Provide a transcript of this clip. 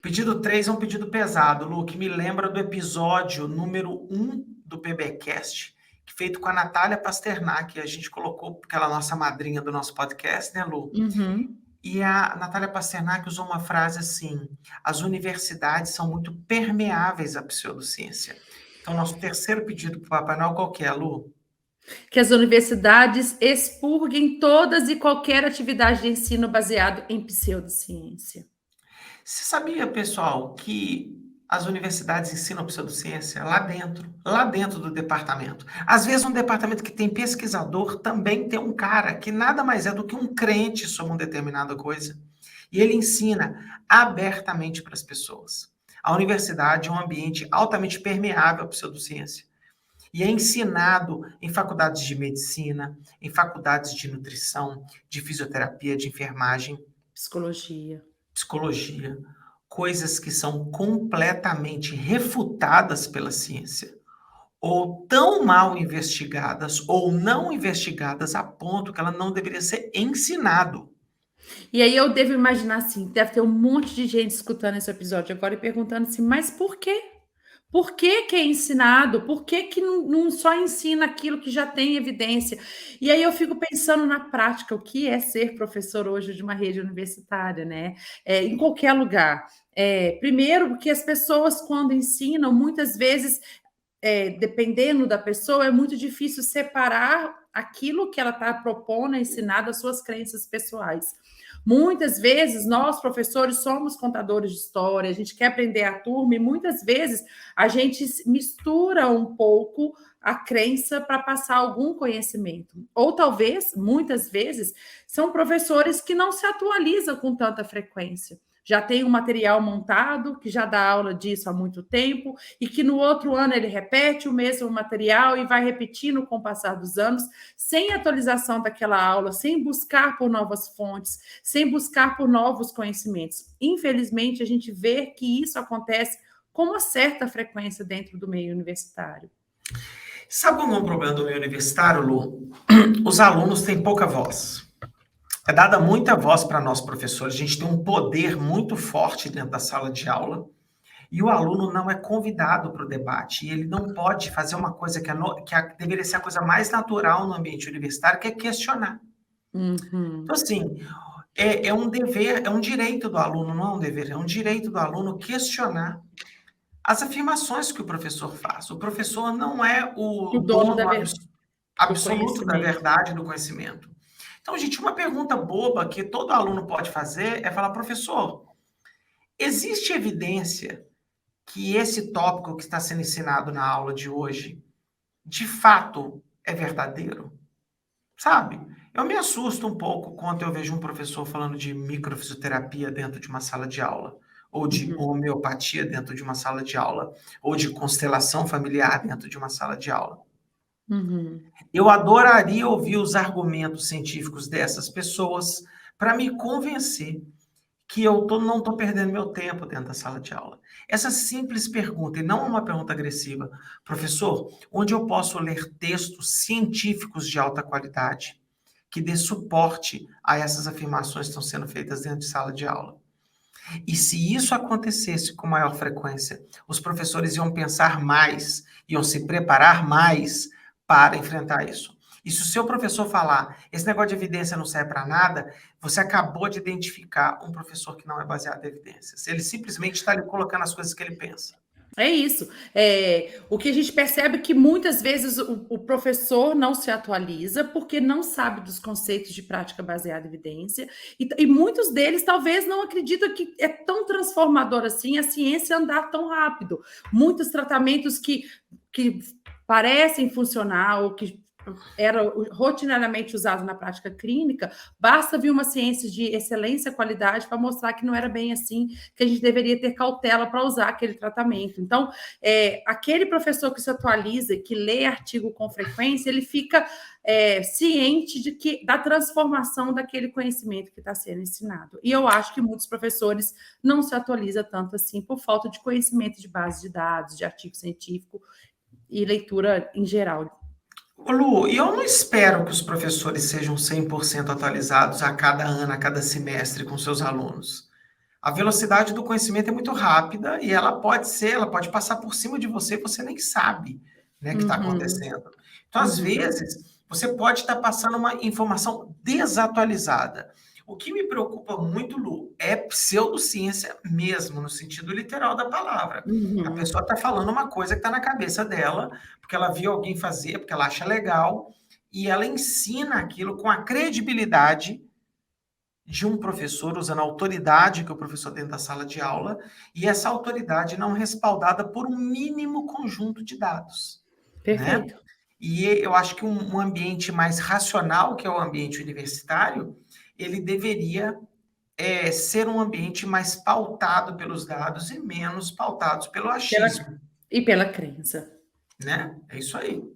Pedido 3 é um pedido pesado, Lu, que me lembra do episódio número 1 do PBcast, feito com a Natália Pasternak. A gente colocou aquela nossa madrinha do nosso podcast, né, Lu? Uhum. E a Natália Pasternak usou uma frase assim: as universidades são muito permeáveis à pseudociência. Então, nosso terceiro pedido para o Papai Noel qual que é, Lu? Que as universidades expurguem todas e qualquer atividade de ensino baseado em pseudociência. Você sabia, pessoal, que as universidades ensinam pseudociência lá dentro do departamento? Às vezes, um departamento que tem pesquisador também tem um cara que nada mais é do que um crente sobre uma determinada coisa. E ele ensina abertamente para as pessoas. A universidade é um ambiente altamente permeável à pseudociência. E é ensinado em faculdades de medicina, em faculdades de nutrição, de fisioterapia, de enfermagem, Psicologia. psicologia, coisas que são completamente refutadas pela ciência, ou tão mal investigadas, ou não investigadas a ponto que ela não deveria ser ensinado. E aí eu devo imaginar assim, deve ter um monte de gente escutando esse episódio agora e perguntando assim, mas por quê? Por que que é ensinado? Por que que não só ensina aquilo que já tem evidência? E aí eu fico pensando na prática, o que é ser professor hoje de uma rede universitária, né? Em qualquer lugar. Primeiro, porque as pessoas, quando ensinam, muitas vezes, dependendo da pessoa, é muito difícil separar aquilo que ela está propondo a ensinar das suas crenças pessoais. Muitas vezes, nós, professores, somos contadores de história, a gente quer aprender a turma e muitas vezes a gente mistura um pouco a crença para passar algum conhecimento. Ou talvez, muitas vezes, são professores que não se atualizam com tanta frequência. Já tem um material montado, que já dá aula disso há muito tempo, e que no outro ano ele repete o mesmo material e vai repetindo com o passar dos anos, sem atualização daquela aula, sem buscar por novas fontes, sem buscar por novos conhecimentos. Infelizmente, a gente vê que isso acontece com uma certa frequência dentro do meio universitário. Sabe qual é o problema do meio universitário, Lu? Os alunos têm pouca voz. É dada muita voz para nós, professores. A gente tem um poder muito forte dentro da sala de aula. E o aluno não é convidado para o debate. E ele não pode fazer uma coisa deveria ser a coisa mais natural no ambiente universitário, que é questionar. Uhum. Então, assim, é um dever, é um direito do aluno, não é um dever, é um direito do aluno questionar as afirmações que o professor faz. O professor não é o O dono dono do absoluto da conhecimento. verdade do conhecimento. Então, gente, uma pergunta boba que todo aluno pode fazer é falar, professor, existe evidência que esse tópico que está sendo ensinado na aula de hoje, de fato, é verdadeiro? Sabe? Eu me assusto um pouco quando eu vejo um professor falando de microfisioterapia dentro de uma sala de aula, ou de Uhum. homeopatia dentro de uma sala de aula, ou de constelação familiar dentro de uma sala de aula. Uhum. Eu adoraria ouvir os argumentos científicos dessas pessoas para me convencer que não estou perdendo meu tempo dentro da sala de aula. Essa simples pergunta, e não uma pergunta agressiva, professor, onde eu posso ler textos científicos de alta qualidade que dê suporte a essas afirmações que estão sendo feitas dentro de sala de aula? E se isso acontecesse com maior frequência, os professores iam pensar mais, iam se preparar mais para enfrentar isso. E se o seu professor falar, esse negócio de evidência não serve para nada, você acabou de identificar um professor que não é baseado em evidências. Ele simplesmente está ali colocando as coisas que ele pensa. É isso. O que a gente percebe é que muitas vezes o professor não se atualiza porque não sabe dos conceitos de prática baseada em evidência, e muitos deles talvez não acreditam que é tão transformador assim a ciência andar tão rápido. Muitos tratamentos que parecem funcionar ou que era rotineiramente usado na prática clínica, basta vir uma ciência de excelência e qualidade para mostrar que não era bem assim, que a gente deveria ter cautela para usar aquele tratamento. Então, aquele professor que se atualiza, que lê artigo com frequência, ele fica ciente da transformação daquele conhecimento que está sendo ensinado. E eu acho que muitos professores não se atualizam tanto assim por falta de conhecimento de base de dados, de artigo científico e leitura em geral. Ô, Lu, e eu não espero que os professores sejam 100% atualizados a cada ano, a cada semestre com seus alunos. A velocidade do conhecimento é muito rápida e ela pode passar por cima de você e você nem sabe, né, que está Uhum, acontecendo. Então, às uhum, vezes, você pode estar passando uma informação desatualizada. O que me preocupa muito, Lu, é pseudociência mesmo, no sentido literal da palavra. A uhum. pessoa está falando uma coisa que está na cabeça dela, porque ela viu alguém fazer, porque ela acha legal, e ela ensina aquilo com a credibilidade de um professor, usando a autoridade que o professor tem da sala de aula, e essa autoridade não respaldada por um mínimo conjunto de dados, né? Perfeito. E eu acho que um ambiente mais racional, que é o ambiente universitário, ele deveria ser um ambiente mais pautado pelos dados e menos pautados pelo Pela achismo, e pela crença. né? É isso aí.